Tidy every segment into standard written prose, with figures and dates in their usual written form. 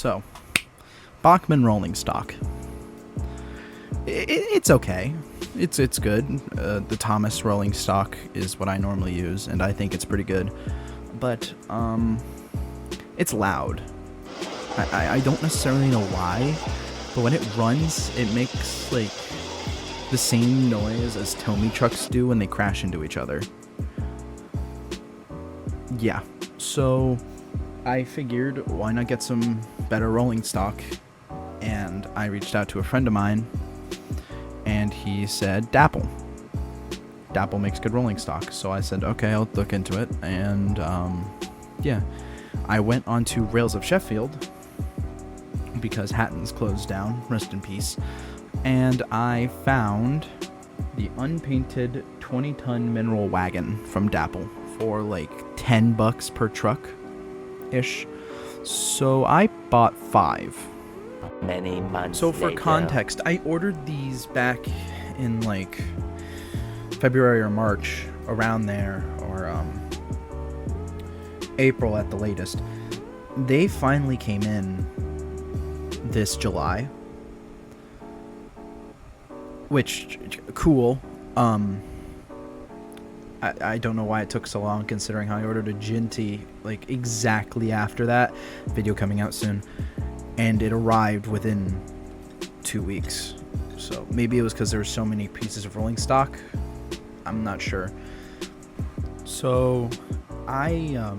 So, Bachmann rolling stock. It's okay. It's good. The Thomas rolling stock is what I normally use, and I think it's pretty good. But it's loud. I don't necessarily know why, but when it runs, it makes like the same noise as Tomy trucks do when they crash into each other. Yeah, so I figured why not get some better rolling stock, and I reached out to a friend of mine, and he said Dapple. Dapple makes good rolling stock, so I said okay, I'll look into it, and yeah, I went onto Rails of Sheffield because Hatton's closed down, rest in peace, and I found the unpainted 20-ton mineral wagon from Dapple for like $10 per truck ish. So I bought 5. Many months So for later. context, I ordered these back in like February or March, around there, or April at the latest. They finally came in this July, which cool. I don't know why it took so long, considering how I ordered a Ginty like exactly after that video coming out soon, and it arrived within 2 weeks. So maybe it was because there were so many pieces of rolling stock. I'm not sure. So I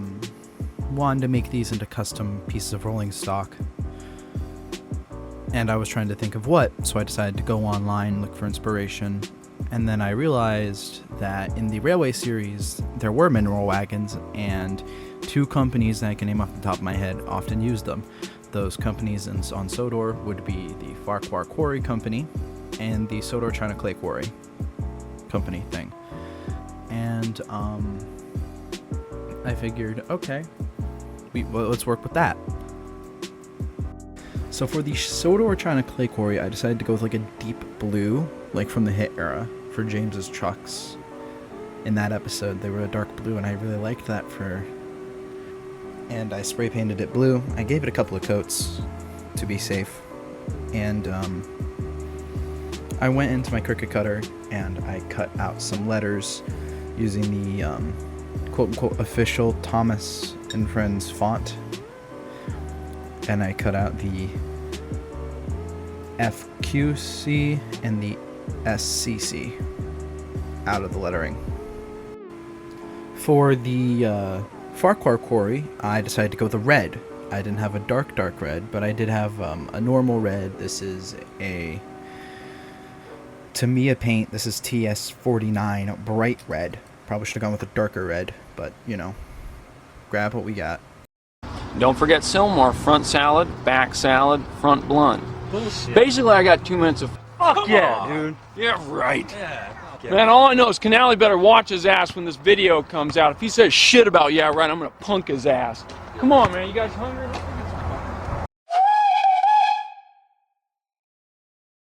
wanted to make these into custom pieces of rolling stock, and I was trying to think of what, so I decided to go online, look for inspiration, and then I realized that in the Railway series there were mineral wagons, and 2 companies that I can name off the top of my head often used them. Those companies on Sodor would be the Farquhar Quarry Company and the Sodor China Clay Quarry Company thing. And I figured, okay, let's work with that. So for the Sodor China Clay Quarry, I decided to go with like a deep blue, like from the Hit era, for James's trucks. In that episode, they were a dark blue, and I really liked that and I spray painted it blue. I gave it a couple of coats to be safe, and I went into my Cricut cutter and I cut out some letters using the quote-unquote official Thomas and Friends font, and I cut out the FQC and the SCC out of the lettering. For the Farquhar Quarry, I decided to go with a red. I didn't have a dark red, but I did have a normal red. This is a Tamiya paint. This is TS49 bright red. Probably should have gone with a darker red, but you know, grab what we got. Don't forget Silmar, front salad, back salad, front blunt. Bullshit. Basically, I got 2 minutes of Fuck yeah, dude. yeah, right. Yeah. Man, all I know is Canale better watch his ass when this video comes out. If he says shit about yeah, right, I'm gonna punk his ass. Come on, man, you guys hungry?